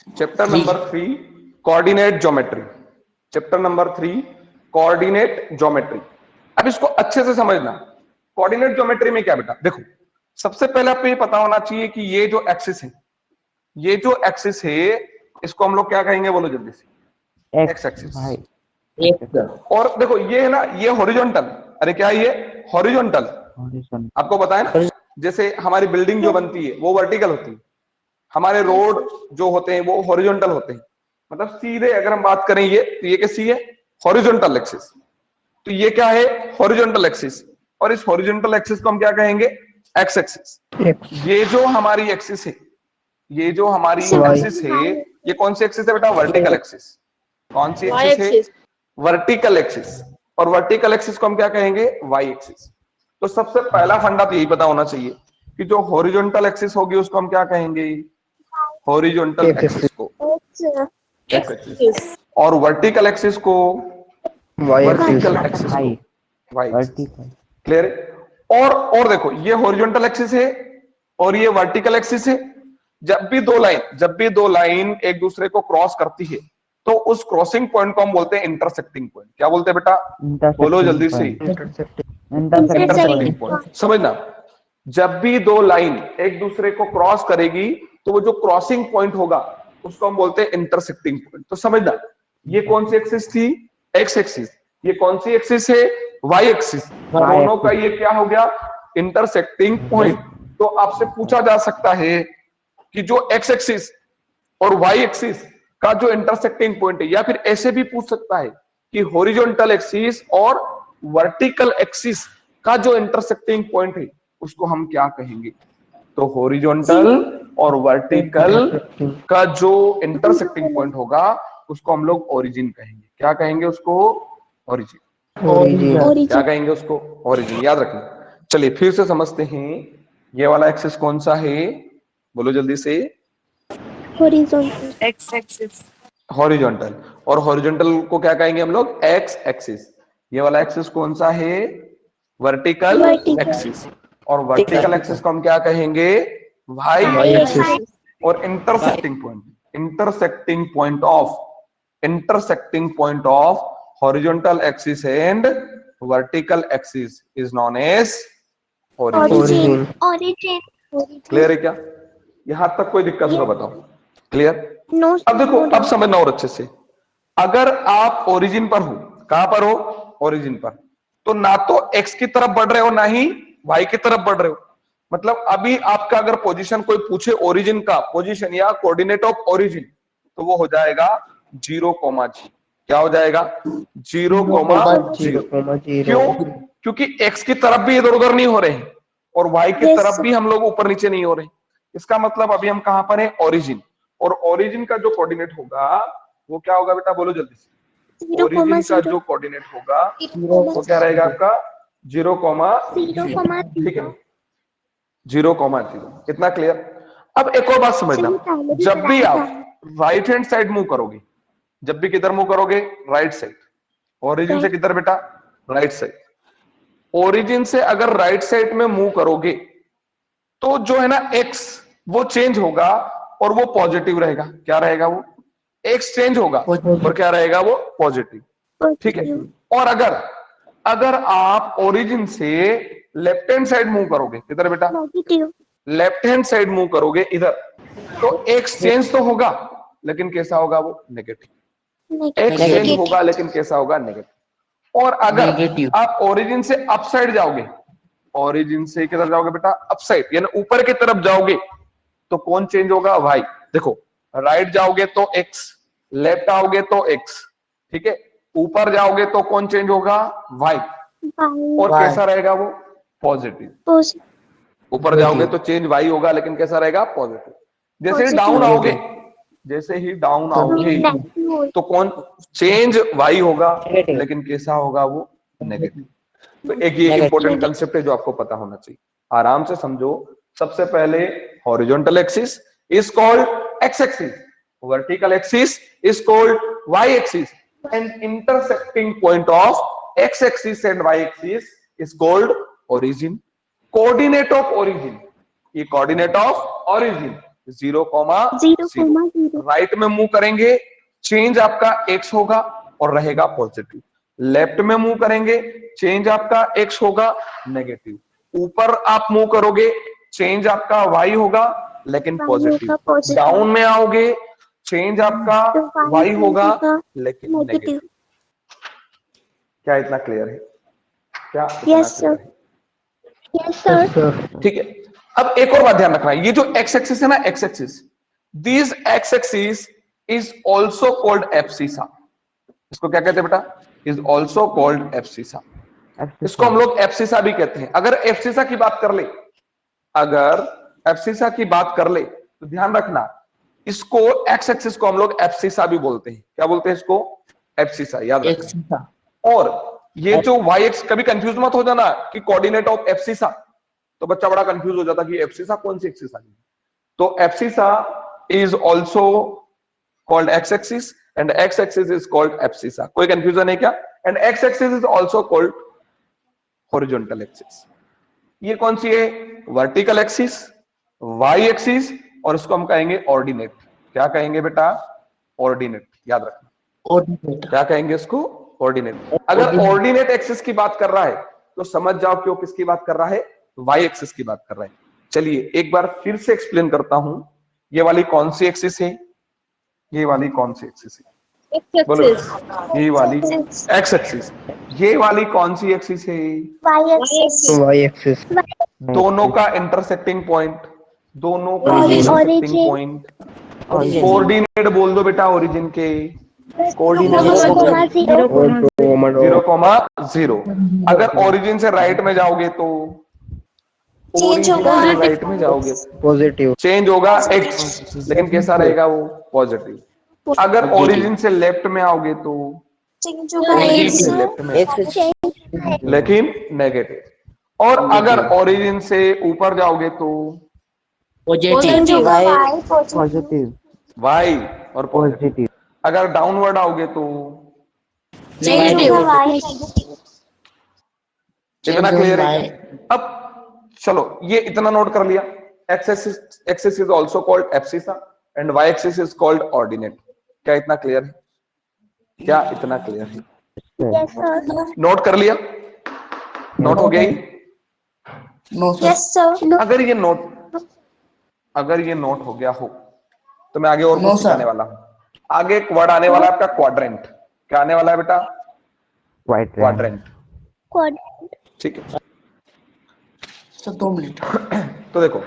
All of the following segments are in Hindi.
Chapter number 3 coordinate geometry. Chapter number 3 coordinate geometry. अब इसको अच्छे से समझना। कोऑर्डिनेट ज्योमेट्री में क्या बेटा, देखो सबसे पहले आपको ये पता होना चाहिए कि ये जो एक्सिस है, ये जो एक्सिस है इसको हम लोग क्या कहेंगे, बोलो जल्दी से। X axis. और देखो ये है ना, ये हॉरिजॉन्टल, अरे क्या है ये हॉरिजॉन्टल, आपको पता है ना। जैसे हमारी बिल्डिंग जो बनती है वो वर्टिकल होती है, हमारे रोड जो होते हैं वो हॉरिजॉन्टल होते हैं। मतलब सीधे अगर हम बात करें ये, तो ये कैसी है, हॉरिजॉन्टल एक्सिस। तो ये क्या है, हॉरिजॉन्टल एक्सिस। और इस हॉरिजॉन्टल एक्सिस को हम क्या कहेंगे, एक्स एक्सिस। ये जो हमारी एक्सिस है, ये जो हमारी एक्सिस है, ये कौन सी एक्सिस है बेटा, वर्टिकल एक्सिस। कौन सी एक्सिस है, वर्टिकल एक्सिस। और वर्टिकल एक्सिस को हम क्या कहेंगे, वाई एक्सिस। तो सबसे पहला फंडा तो यही पता होना चाहिए कि जो हॉरिजॉन्टल एक्सिस होगी उसको हम क्या कहेंगे, हॉरिजॉन्टल एक्सिस को एक्स एक्सिस, और वर्टिकल एक्सिस को वर्टिकल एक्सिस को वाई एक्सिस। क्लियर है। और देखो ये हॉरिजॉन्टल एक्सिस है और ये वर्टिकल एक्सिस है। जब भी दो लाइन एक दूसरे को क्रॉस करती है तो उस क्रॉसिंग पॉइंट को हम बोलते हैं इंटरसेक्टिंग पॉइंट। क्या बोलते हैं बेटा, बोलो जल्दी से, इंटरसेक्टिंग पॉइंट। समझना, जब भी दो लाइन एक दूसरे को क्रॉस करेगी तो वो जो क्रॉसिंग पॉइंट होगा उसको हम बोलते हैं इंटरसेक्टिंग पॉइंट। तो समझना, ये कौन सी एक्सिस थी, एक्स एक्सिस। ये कौन सी एक्सिस है, वाई एक्सिस। दोनों का ये क्या हो गया, इंटरसेक्टिंग पॉइंट। तो आपसे पूछा जा सकता है कि जो एक्स एक्सिस और वाई एक्सिस का जो इंटरसेक्टिंग पॉइंट है, या फिर ऐसे भी पूछ सकता है कि हॉरिजॉन्टल एक्सिस और वर्टिकल एक्सिस का जो इंटरसेक्टिंग पॉइंट है उसको हम क्या कहेंगे। तो हॉरिजॉन्टल और वर्टिकल का जो इंटरसेक्टिंग पॉइंट होगा उसको हम लोग ओरिजिन कहेंगे। क्या कहेंगे उसको, ओरिजिन। क्या कहेंगे उसको, ओरिजिन। याद रखना। चलिए फिर से समझते हैं, ये वाला एक्सिस कौन सा है, बोलो जल्दी से, हॉरिजॉन्टल एक्स एक्सिस। हॉरिजॉन्टल। और हॉरिजॉन्टल को क्या कहेंगे हम लोग, एक्स एक्सिस। ये वाला एक्सिस कौन सा है, वर्टिकल एक्सिस। और वर्टिकल एक्सिस को हम क्या कहेंगे, वाई एक्सिस। और intersecting point of horizontal axis and vertical axis is known as origin. Clear है क्या, यहां तक कोई दिक्कत हो बताओ, क्लियर। अब देखो, अब समझना और अच्छे से। अगर आप ओरिजिन पर हो, कहां पर हो, ओरिजिन पर, तो ना तो एक्स की तरफ बढ़ रहे हो ना ही वाई की तरफ बढ़ रहे हो। मतलब अभी आपका अगर पोजीशन कोई पूछे, ओरिजिन का पोजीशन या कोऑर्डिनेट ऑफ ओरिजिन, तो वो हो जाएगा 0,0। क्या हो जाएगा, 0,0। क्यों, क्योंकि एक्स की तरफ भी इधर उधर नहीं हो रहे हैं और वाई की तरफ भी हम लोग ऊपर नीचे नहीं हो रहे। इसका मतलब अभी हम कहां पर है, ओरिजिन। और ओरिजिन का जो कोऑर्डिनेट होगा वो क्या होगा बेटा, बोलो जल्दी से। ओरिजिन का जो कोऑर्डिनेट होगा वो क्या रहेगा आपका, 0,0। ठीक है, 0,0। कितना क्लियर। अब एक और बात समझना, जब भी आप राइट हैंड साइड मूव करोगे, जब भी किधर मूव करोगे, राइट साइड। ओरिजिन से किधर बेटा, राइट साइड। ओरिजिन से अगर राइट साइड में मूव करोगे तो जो है ना एक्स, वो चेंज होगा और वो पॉजिटिव रहेगा। क्या रहेगा, वो एक्स चेंज होगा और क्या रहेगा, वो पॉजिटिव। ठीक है। और अगर आप ओरिजिन से लेफ्ट हैंड साइड मूव करोगे, किधर बेटा, लेफ्ट हैंड साइड मूव करोगे इधर, तो एक्स चेंज तो होगा लेकिन कैसा होगा, वो नेगेटिव। एक्स चेंज होगा लेकिन कैसा होगा, नेगेटिव। और अगर आप ओरिजिन से अप साइड जाओगे, ओरिजिन से किधर जाओगे बेटा, अप साइड यानी ऊपर की तरफ जाओगे, तो कौन चेंज होगा, वाई। देखो, राइट जाओगे तो एक्स, लेफ्ट आओगे तो एक्स, ठीक है। ऊपर जाओगे तो कौन चेंज होगा, वाई। और कैसा रहेगा वो, पॉजिटिव। ऊपर जाओगे तो चेंज वाई होगा लेकिन कैसा रहेगा, पॉजिटिव। जैसे ही डाउन आओगे, जैसे ही डाउन आओगे तो कौन चेंज वाई होगा लेकिन कैसा होगा, वो नेगेटिव। तो एक ये इंपॉर्टेंट कंसेप्ट है जो आपको पता होना चाहिए। आराम से समझो। सबसे पहले horizontal axis is called x axis, vertical axis is called y axis, and intersecting point of x axis and y axis is called origin. Coordinate of origin, ये कोऑर्डिनेट ऑफ ओरिजिन 0,0। राइट में मूव करेंगे, चेंज आपका x होगा और रहेगा पॉजिटिव। लेफ्ट में मूव करेंगे, चेंज आपका x होगा नेगेटिव। ऊपर आप मूव करोगे, चेंज आपका y होगा लेकिन पॉजिटिव। डाउन में आओगे, चेंज आपका y होगा लेकिन नेगेटिव। क्या इतना क्लियर है? क्या इतना क्लियर है? Yes sir. ठीक है। अब एक और बात ध्यान रखना, ये जो x एक्सिस है ना, x axis, this x axis is also called abscissa. इसको क्या कहते हैं बेटा? Is also called abscissa. इसको हम लोग एब्सिसा भी कहते हैं। अगर एब्सिसा की बात कर ले, अगर एब्सिसा की बात कर ले तो ध्यान रखना, इसको x एक्सिस को हम लोग एब्सिसा भी बोलते हैं। क्या बोलते हैं इसको? एब्सिसा, याद रखना। और ये जो y एक्स, कभी कंफ्यूज मत हो जाना कि कोऑर्डिनेट ऑफ एब्सिसा, तो बच्चा बड़ा कंफ्यूज हो जाता कि एब्सिसा कौन सी एक्सिस आ गई। तो abscissa is also called x axis and x axis is called abscissa. कोई कंफ्यूजन है क्या? And x axis is also called horizontal axis. ये कौन सी है? वर्टिकल एक्सिस, y एक्सिस, और इसको हम कहेंगे ऑर्डिनेट। क्या कहेंगे बेटा? ऑर्डिनेट, याद रखना। ऑर्डिनेट क्या कहेंगे इसको? ऑर्डिनेट। अगर ऑर्डिनेट एक्सिस की बात कर रहा है तो समझ जाओ क्यों किसकी बात कर रहा है, y एक्सिस की बात कर रहा है। चलिए एक बार फिर से एक्सप्लेन करता हूं, ये वाली कौन सी एक्सिस है? ये वाली कौन सी एक्सिस है? बोलो। ये वाली x एक्सिस। ये वाली कौन सी एक्सिस है? y axis. दोनों का इंटरसेक्टिंग पॉइंट, दोनों का इंटरसेक्टिंग पॉइंट। कोऑर्डिनेट बोल दो बेटा ओरिजिन के। कोऑर्डिनेट 0,0। अगर ओरिजिन से राइट में जाओगे तो, ओरिजिन से राइट में जाओगे पॉजिटिव चेंज होगा x, लेकिन कैसा रहेगा वो? पॉजिटिव। अगर ओरिजिन से लेफ्ट में आओगे तो ओरिजिन से लेफ्ट में लेकिन नेगेटिव। और अगर ओरिजिन से ऊपर जाओगे तो पॉजिटिव y और पॉजिटिव। अगर डाउनवर्ड आओगे तो इतना क्लियर है? अब चलो ये इतना नोट कर लिया, x axis is also called abscissa and y axis is called ordinate. क्या इतना क्लियर है? क्या इतना क्लियर है? Yes sir. नोट कर लिया? नोट हो गया ही? Yes sir. अगर ये नोट हो गया हो तो मैं आगे और कुछ सिखाने वाला हूं। आगे एक वर्ड आने वाला है आपका क्वाड्रेंट। क्या आने वाला है बेटा? क्वाड्रेंट। ठीक है। Sir 2 minute. तो देखो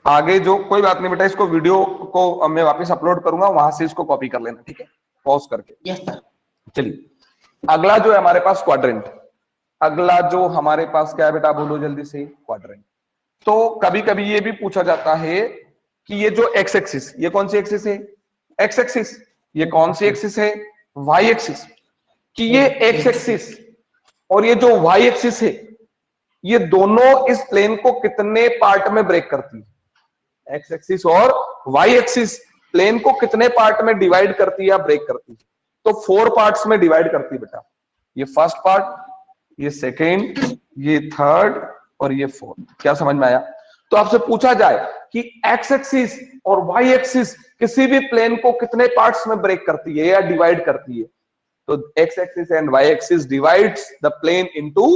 आगे जो, कोई बात नहीं बेटा, इसको वीडियो को मैं वापस अपलोड करूंगा, वहां से इसको कॉपी कर लेना, ठीक है, पॉज करके। Yes sir. चलिए अगला जो है हमारे पास क्वाड्रेंट। अगला जो हमारे पास क्या है बेटा? बोलो जल्दी से। क्वाड्रेंट। तो कभी कभी ये भी पूछा जाता है कि ये जो x एक्सिस, ये कौन सी एक्सिस है? x axis. ये कौन सी एक्सिस है? y axis. कि ये x एक्सिस और ये जो y एक्सिस है, ये दोनों इस प्लेन को कितने पार्ट में ब्रेक करती है? x एक्सिस और y एक्सिस प्लेन को कितने पार्ट में डिवाइड करती है या ब्रेक करती है? तो 4 पार्ट्स में डिवाइड करती है बेटा। ये फर्स्ट पार्ट, ये सेकेंड, ये थर्ड और ये फोर्थ। क्या समझ में आया? तो आपसे पूछा जाए कि x एक्सिस और y एक्सिस किसी भी प्लेन को कितने पार्ट्स में ब्रेक करती है या डिवाइड करती है, तो x axis and y axis divides the plane into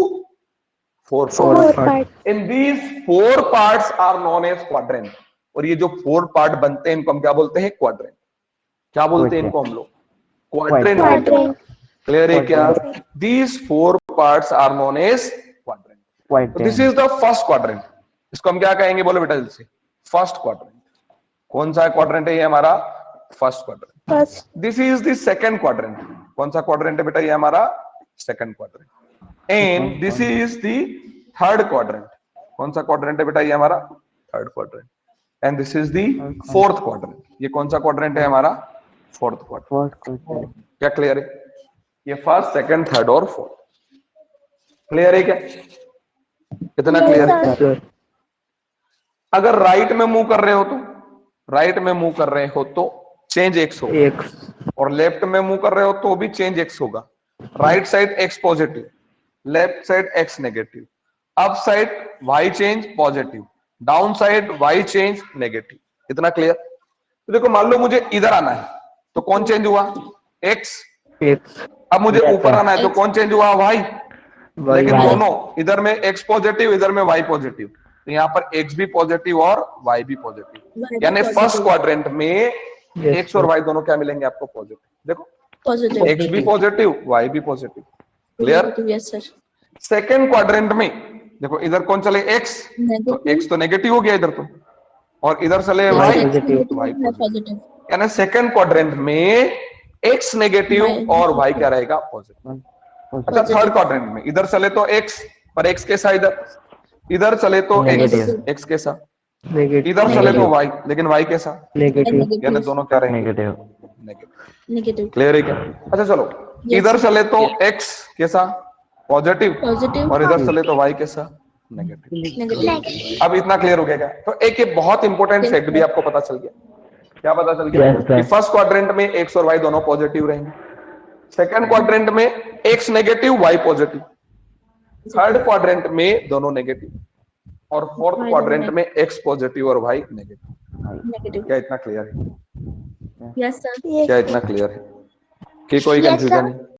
4 parts. In these 4 parts are known as quadrant. और ये जो 4 पार्ट बनते हैं इनको हम क्या बोलते हैं? क्वाड्रेंट। क्या बोलते हैं इनको हम लोग? क्वाड्रेंट। क्लियर है क्या? These 4 parts are known as quadrant. This is the first quadrant. इसको हम क्या कहेंगे? बोलो बेटा जल्दी से। First quadrant. कौन सा क्वाड्रेंट है ये हमारा? First quadrant. This is the second quadrant. कौन सा क्वाड्रेंट है बेटा? ये हमारा second quadrant. And this is the third quadrant. कौन सा क्वाड्रेंट है बेटा? ये हमारा third quadrant. And this is the fourth quadrant. ये कौन सा क्वाड्रेंट है? हमारा फोर्थ क्वाड्रेंट। क्या क्लियर है? ये फर्स्ट, सेकंड, थर्ड और फोर्थ। क्लियर है क्या? कितना क्लियर है? अगर राइट में मूव कर रहे हो तो, राइट में मूव कर रहे हो तो चेंज x होगा, और लेफ्ट में मूव कर रहे हो तो भी चेंज x होगा। Right side x positive, left side x negative, up side y change positive, down side y change negative. इतना क्लियर? तो देखो मान लो मुझे इधर आना है तो कौन चेंज हुआ? x। X. अब मुझे Yes, ऊपर sir. आना है तो कौन चेंज हुआ? y। Y. लेकिन Y. दोनों, इधर में x पॉजिटिव, इधर में y पॉजिटिव, तो यहाँ पर x भी पॉजिटिव और y भी पॉजिटिव, यानी फर्स्ट क्वाड्रेंट में Yes, x और sir. y दोनों क्या मिलेंगे आपको? पॉजिटिव। देखो पॉजिटिव। x भी पॉजिटिव, y भी positive. Clear? Yes sir. Second quadrant में देखो इधर कौन चले? x, तो x तो नेगेटिव हो गया इधर तो, और इधर चले Y y, positive. तो y पॉजिटिव, यानी सेकेंड क्वाड्रेंट में x नेगेटिव और y क्या रहेगा? पॉजिटिव। अच्छा थर्ड क्वाड्रेंट में इधर चले तो x, पर x के साथ इधर चले तो x, Negative. x के साथ Negative. इधर चले तो y, लेकिन y के साथ, Negative. यानी दोनों क्या रहेंगे? Negative. नेगेटिव। नेगेटिव। क्लियर है क्या? अच्छा चलो, इधर चले तो x के साथ पॉजिटिव, पॉजिटिव और इधर चले तो y के साथ नेगेटिव। नेगेटिव। अब इतना क्लियर हो गया क्या? तो एक ये बहुत इंपॉर्टेंट Yes, फैक्ट भी sir. आपको पता चल गया। क्या पता चल गया? Yes, sir. कि फर्स्ट क्वाड्रेंट में x और y दोनों पॉजिटिव रहेंगे, सेकंड क्वाड्रेंट में x negative y positive, third quadrant में दोनों नेगेटिव, और फोर्थ Y क्वाड्रेंट दोनों में x पॉजिटिव और y नेगेटिव। नेगेटिव। क्या इतना क्लियर है? Yes sir. क्या इतना क्लियर है कि कोई Yes, कंफ्यूजन sir. है?